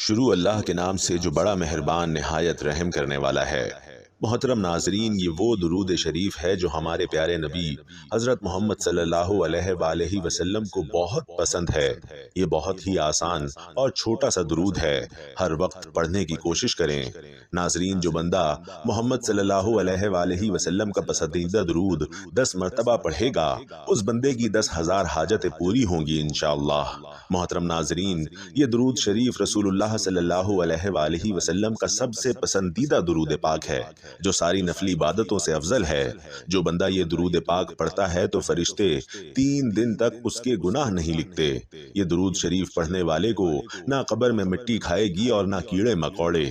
شروع اللہ کے نام سے جو بڑا مہربان نہایت رحم کرنے والا ہے۔ محترم ناظرین، یہ وہ درود شریف ہے جو ہمارے پیارے نبی حضرت محمد صلی اللہ علیہ وآلہ وسلم کو بہت پسند ہے۔ یہ بہت ہی آسان اور چھوٹا سا درود ہے، ہر وقت پڑھنے کی کوشش کریں۔ ناظرین، جو بندہ محمد صلی اللہ علیہ وآلہ وسلم کا پسندیدہ درود 10 مرتبہ پڑھے گا، اس بندے کی 10,000 حاجتیں پوری ہوں گی انشاءاللہ۔ محترم ناظرین، یہ درود شریف رسول اللہ صلی اللہ علیہ وآلہ وسلم کا سب سے پسندیدہ درود پاک ہے، جو ساری نفلی عبادتوں سے افضل ہے۔ جو بندہ یہ درود پاک پڑھتا ہے تو فرشتے 3 دن تک اس کے گناہ نہیں لکھتے۔ یہ درود شریف پڑھنے والے کو نہ قبر میں مٹی کھائے گی اور نہ کیڑے مکوڑے۔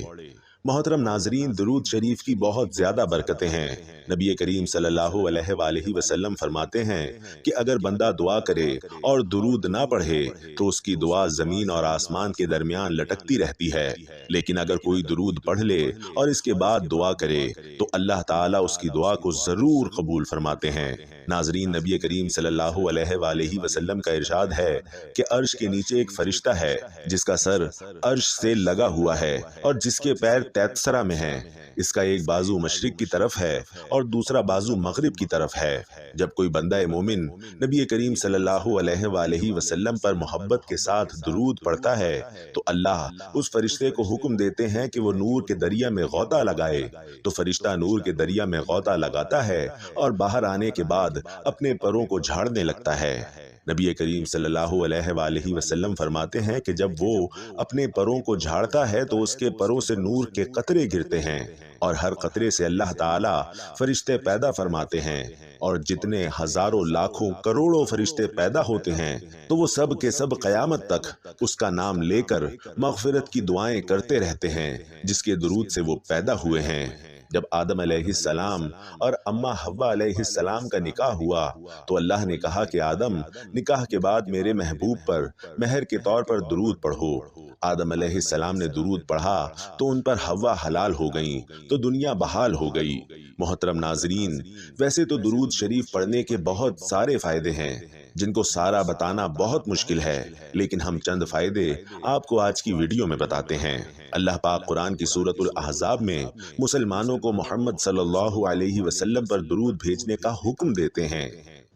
محترم ناظرین، درود شریف کی بہت زیادہ برکتیں ہیں۔ نبی کریم صلی اللہ علیہ وآلہ وسلم فرماتے ہیں کہ اگر بندہ دعا کرے اور درود نہ پڑھے تو اس کی دعا زمین اور آسمان کے درمیان لٹکتی رہتی ہے، لیکن اگر کوئی درود پڑھ لے اور اس کے بعد دعا کرے تو اللہ تعالیٰ اس کی دعا کو ضرور قبول فرماتے ہیں۔ ناظرین، نبی کریم صلی اللہ علیہ وآلہ وسلم کا ارشاد ہے کہ عرش کے نیچے ایک فرشتہ ہے جس کا سر عرش سے لگا ہوا ہے اور جس کے پیر تیسرا میں ہیں۔ اس کا ایک بازو مشرق کی طرف ہے اور دوسرا بازو مغرب کی طرف ہے۔ جب کوئی بندہ مومن نبی کریم صلی اللہ علیہ وآلہ وسلم پر محبت کے ساتھ درود پڑھتا ہے تو اللہ اس فرشتے کو حکم دیتے ہیں کہ وہ نور کے دریا میں غوطہ لگائے، تو فرشتہ نور کے دریا میں غوطہ لگاتا ہے اور باہر آنے کے بعد اپنے پروں کو جھاڑنے لگتا ہے۔ نبی کریم صلی اللہ علیہ وآلہ وسلم فرماتے ہیں کہ جب وہ اپنے پروں کو جھاڑتا ہے تو اس کے پروں سے نور کے قطرے گرتے ہیں، اور ہر قطرے سے اللہ تعالیٰ فرشتے پیدا فرماتے ہیں، اور جتنے ہزاروں لاکھوں کروڑوں فرشتے پیدا ہوتے ہیں تو وہ سب کے سب قیامت تک اس کا نام لے کر مغفرت کی دعائیں کرتے رہتے ہیں جس کے درود سے وہ پیدا ہوئے ہیں۔ جب آدم علیہ السلام اور اماں حوا علیہ السلام کا نکاح ہوا تو اللہ نے کہا کہ آدم، نکاح کے بعد میرے محبوب پر مہر کے طور پر درود پڑھو۔ آدم علیہ السلام نے درود پڑھا تو ان پر حوا حلال ہو گئیں تو دنیا بحال ہو گئی۔ محترم ناظرین، ویسے تو درود شریف پڑھنے کے بہت سارے فائدے ہیں جن کو سارا بتانا بہت مشکل ہے، لیکن ہم چند فائدے آپ کو آج کی ویڈیو میں بتاتے ہیں۔ اللہ پاک قرآن کی سورۃ الاحزاب میں مسلمانوں کو محمد صلی اللہ علیہ وسلم پر درود بھیجنے کا حکم دیتے ہیں۔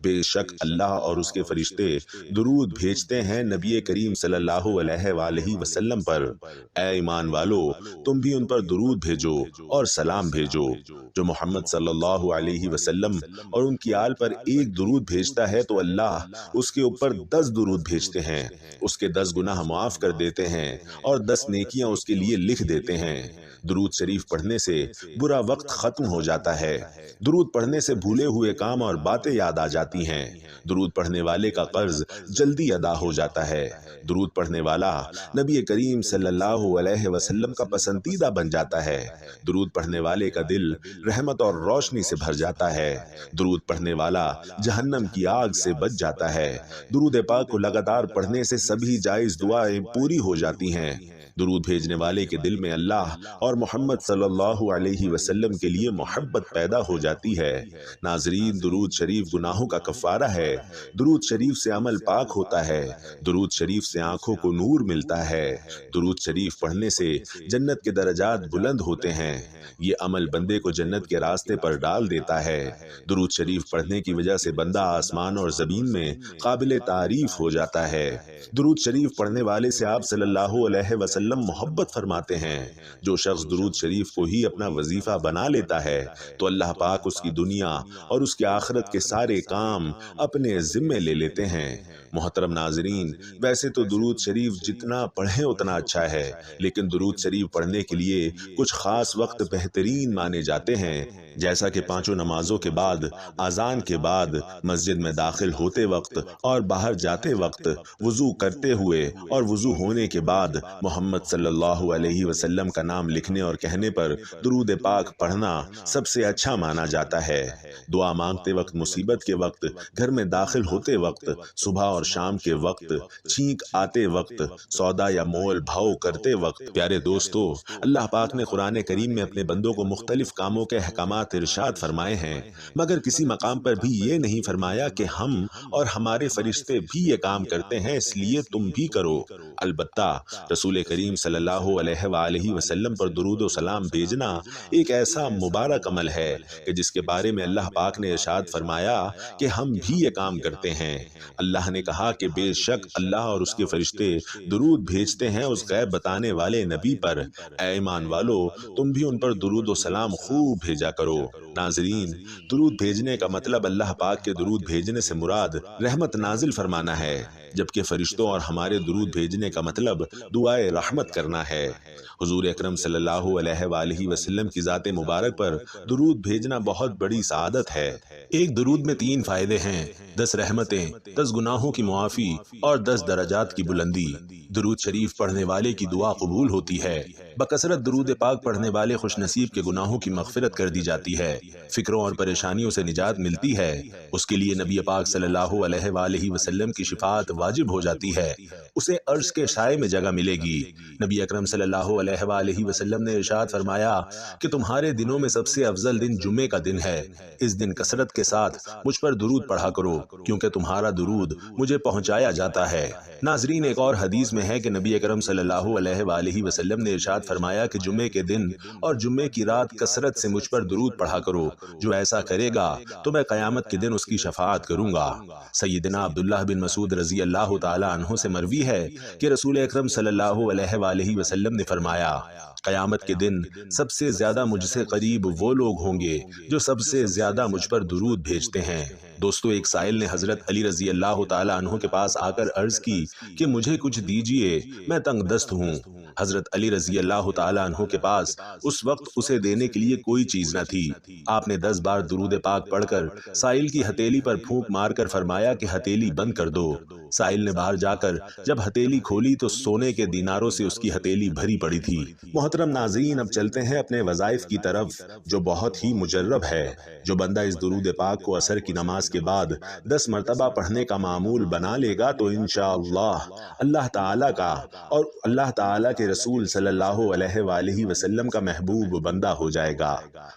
بے شک اللہ اور اس کے فرشتے درود بھیجتے ہیں نبی کریم صلی اللہ علیہ وآلہ وسلم پر۔ اے ایمان والو، تم بھی ان پر درود بھیجو اور سلام بھیجو۔ جو محمد صلی اللہ علیہ وسلم اور ان کی آل پر ایک درود بھیجتا ہے تو اللہ اس کے اوپر 10 درود بھیجتے ہیں، اس کے 10 گناہ معاف کر دیتے ہیں اور 10 نیکیاں اس کے لیے لکھ دیتے ہیں۔ درود شریف پڑھنے سے برا وقت ختم ہو جاتا ہے۔ درود پڑھنے سے بھولے ہوئے کام اور باتیں یاد آ جاتی ہیں۔ درود پڑھنے والے کا قرض جلدی ادا ہو جاتا ہے۔ درود پڑھنے والا نبی کریم صلی اللہ علیہ وسلم کا پسندیدہ بن جاتا ہے۔ درود پڑھنے والے کا دل رحمت اور روشنی سے بھر جاتا ہے۔ درود پڑھنے والا جہنم کی آگ سے بچ جاتا ہے۔ درود پاک کو لگاتار پڑھنے سے سبھی جائز دعائیں پوری ہو جاتی ہیں۔ درود بھیجنے والے کے دل میں اللہ اور محمد صلی اللہ علیہ وسلم کے لیے محبت پیدا ہو جاتی ہے۔ ناظرین، درود شریف گناہوں کا کفارہ ہے۔ درود شریف سے عمل پاک ہوتا ہے۔ درود شریف سے آنکھوں کو نور ملتا ہے۔ درود شریف پڑھنے سے جنت کے درجات بلند ہوتے ہیں۔ یہ عمل بندے کو جنت کے راستے پر ڈال دیتا ہے۔ درود شریف پڑھنے کی وجہ سے بندہ آسمان اور زمین میں قابل تعریف ہو جاتا ہے۔ درود شریف پڑھنے والے سے آپ صلی اللہ علیہ وسلم محبت فرماتے ہیں۔ جو شخص درود شریف کو ہی اپنا وظیفہ بنا لیتا ہے تو اللہ پاک اس کی دنیا اور اس کے آخرت کے سارے کام اپنے ذمے لے لیتے ہیں۔ محترم ناظرین، ویسے تو درود شریف جتنا پڑھیں اتنا اچھا ہے، لیکن درود شریف پڑھنے کے لیے کچھ خاص وقت بہترین مانے جاتے ہیں، جیسا کہ 5 نمازوں کے بعد، اذان کے بعد، مسجد میں داخل ہوتے وقت اور باہر جاتے وقت، وضو کرتے ہوئے اور وضو ہونے کے بعد محمد صلی اللہ علیہ وسلم کا نام لکھنے اور کہنے پر درود پاک پڑھنا سب سے اچھا مانا جاتا ہے۔ دعا مانگتے وقت، مصیبت کے وقت، گھر میں داخل ہوتے وقت، صبح اور شام کے وقت، چھینک آتے وقت، سودا یا مول بھاؤ کرتے وقت۔ پیارے دوستو، اللہ پاک نے قرآن کریم میں اپنے بندوں کو مختلف کاموں کے احکامات ارشاد فرمائے ہیں، مگر کسی مقام پر بھی یہ نہیں فرمایا کہ ہم اور ہمارے فرشتے بھی یہ کام کرتے ہیں اس لیے تم بھی کرو۔ البتہ رسول کریم کریم صلی اللہ علیہ وآلہ وسلم پر درود و سلام بھیجنا ایک ایسا مبارک عمل ہے کہ جس کے بارے میں اللہ پاک نے ارشاد فرمایا کہ ہم بھی یہ کام کرتے ہیں۔ اللہ نے کہا کہ بے شک اللہ اور اس کے فرشتے درود بھیجتے ہیں اس غیب بتانے والے نبی پر، اے ایمان والو تم بھی ان پر درود و سلام خوب بھیجا کرو۔ ناظرین، درود بھیجنے کا مطلب اللہ پاک کے درود بھیجنے سے مراد رحمت نازل فرمانا ہے، جبکہ فرشتوں اور ہمارے درود بھیجنے کا مطلب دعائے رحمت کرنا ہے۔ حضور اکرم صلی اللہ علیہ وآلہ وسلم کی ذات مبارک پر درود بھیجنا بہت بڑی سعادت ہے۔ ایک درود میں 3 فائدے ہیں: 10 رحمتیں، 10 گناہوں کی معافی اور 10 درجات کی بلندی۔ درود شریف پڑھنے والے کی دعا قبول ہوتی ہے۔ بکثرت درود پاک پڑھنے والے خوش نصیب کے گناہوں کی مغفرت کر دی جاتی ہے، فکروں اور پریشانیوں سے نجات ملتی ہے، اس کے لیے نبی پاک صلی اللہ علیہ وآلہ وسلم کی شفاعت واجب ہو جاتی ہے، اسے عرش کے سائے میں جگہ ملے گی۔ نبی اکرم صلی اللہ علیہ وآلہ وسلم نے ارشاد فرمایا کہ تمہارے دنوں میں سب سے افضل دن جمعے کا دن ہے، اس دن کثرت کے ساتھ مجھ پر درود پڑھا کرو کیونکہ تمہارا درود مجھے پہنچایا جاتا ہے۔ ناظرین، ایک اور حدیث میں ہے کہ نبی اکرم صلی اللہ علیہ وآلہ وسلم نے ارشاد فرمایا کہ جمعے کے دن اور جمعے کی رات کثرت سے مجھ پر درود پڑھا کرو، جو ایسا کرے گا تو میں قیامت کے دن اس کی شفاعت کروں گا۔ سیدنا عبداللہ بن مسعود رضی اللہ تعالی عنہ سے مروی ہے کہ رسول اکرم صلی اللہ علیہ وآلہ وسلم نے فرمایا، قیامت کے دن سب سے زیادہ مجھ سے قریب وہ لوگ ہوں گے جو سب سے زیادہ مجھ پر درود بھیجتے ہیں۔ دوستو، ایک سائل نے حضرت علی رضی اللہ تعالی عنہ کے پاس آ کر عرض کی کہ مجھے کچھ دیجئے، میں تنگ دست ہوں۔ حضرت علی رضی اللہ تعالی عنہ کے پاس اس وقت اسے دینے کے لیے کوئی چیز نہ تھی۔ آپ نے 10 بار درود پاک پڑھ کر سائل کی ہتھیلی پر پھونک مار کر فرمایا کہ ہتھیلی بند کر دو۔ سائل نے باہر جا کر جب ہتھیلی کھولی تو سونے کے دیناروں سے اس کی ہتھیلی بھری پڑی تھی۔ محترم ناظرین، اب چلتے ہیں اپنے وظائف کی طرف جو بہت ہی مجرب ہے۔ جو بندہ اس درود پاک کو عصر کی نماز کے بعد 10 مرتبہ پڑھنے کا معمول بنا لے گا تو انشاءاللہ اللہ تعالیٰ کا اور اللہ تعالیٰ کے رسول صلی اللہ علیہ وآلہ وسلم کا محبوب بندہ ہو جائے گا،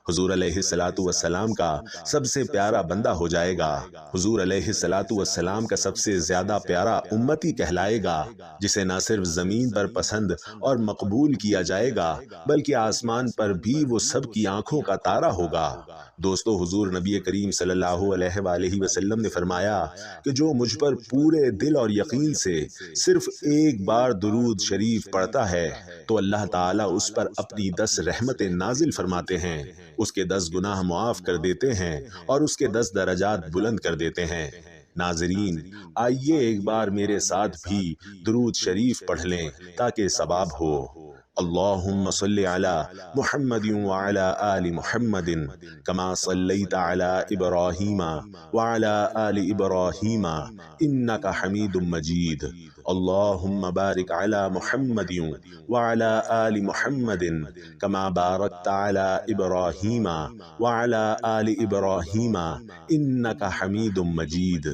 حضور علیہ الصلوۃ والسلام کا سب سے پیارا بندہ ہو جائے گا، حضور علیہ الصلوۃ والسلام کا سب سے زیادہ پیارا امتی کہلائے گا، جسے نہ صرف زمین پر پسند اور مقبول کیا جائے گا بلکہ آسمان پر بھی وہ سب کی آنکھوں کا تارا ہوگا۔ دوستو، حضور نبی کریم صلی اللہ علیہ وآلہ وسلم نے فرمایا کہ جو مجھ پر پورے دل اور یقین سے صرف ایک بار درود شریف پڑھتا ہے تو اللہ تعالیٰ اس پر اپنی 10 رحمتیں نازل فرماتے ہیں، اس کے 10 گناہ معاف کر دیتے ہیں اور اس کے 10 درجات بلند کر دیتے ہیں۔ ناظرین، آئیے ایک بار میرے ساتھ بھی درود شریف پڑھ لیں تاکہ ثواب ہو۔ اللہم صلی علی محمد وعلی آل محمد کما صلیت علی ابراہیم وعلی آل ابراہیم انک حمید مجید۔ اللہم بارک علی محمد وعلی آل محمد کما بارکت علی ابراہیم وعلی آل ابراہیم انک حمید مجید۔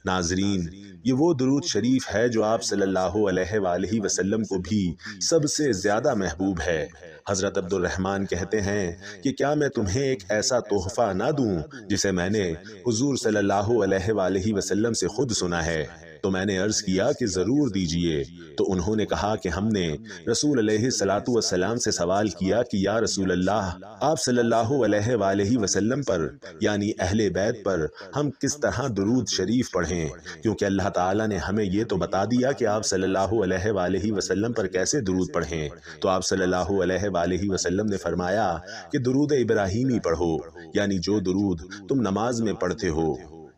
ناظرین، یہ وہ درود شریف ہے جو آپ صلی اللہ علیہ وآلہ وسلم کو بھی سب سے زیادہ محبوب ہے۔ حضرت عبد الرحمن کہتے ہیں کہ کیا میں تمہیں ایک ایسا تحفہ نہ دوں جسے میں نے حضور صلی اللہ علیہ وآلہ وسلم سے خود سنا ہے؟ تو میں نے عرض کیا کہ ضرور دیجئے، تو انہوں نے کہا کہ ہم نے رسول علیہ الصلوۃ والسلام سے سوال کیا کہ یا رسول اللہ، آپ صلی اللہ علیہ وآلہ وسلم پر یعنی اہل بیت پر ہم کس طرح درود شریف پڑھیں، کیونکہ اللہ تعالیٰ نے ہمیں یہ تو بتا دیا کہ آپ صلی اللہ علیہ وآلہ وسلم پر کیسے درود پڑھیں۔ تو آپ صلی اللہ علیہ وآلہ وسلم نے فرمایا کہ درود ابراہیمی پڑھو، یعنی جو درود تم نماز میں پڑھتے ہو۔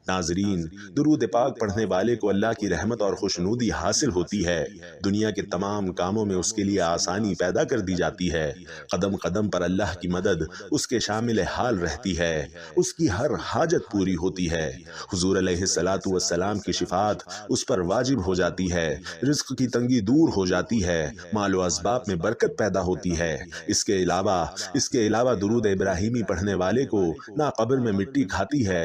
ناظرین، درود پاک پڑھنے والے کو اللہ کی رحمت اور خوشنودی حاصل ہوتی ہے، دنیا کے تمام کاموں میں اس کے لیے آسانی پیدا کر دی جاتی ہے، قدم قدم پر اللہ کی مدد اس کے شامل حال رہتی ہے، اس کی ہر حاجت پوری ہوتی ہے، حضور علیہ الصلوۃ والسلام کی شفاعت اس پر واجب ہو جاتی ہے، رزق کی تنگی دور ہو جاتی ہے، مال و اسباب میں برکت پیدا ہوتی ہے۔ اس کے علاوہ درود ابراہیمی پڑھنے والے کو نہ قبر میں مٹی کھاتی ہے،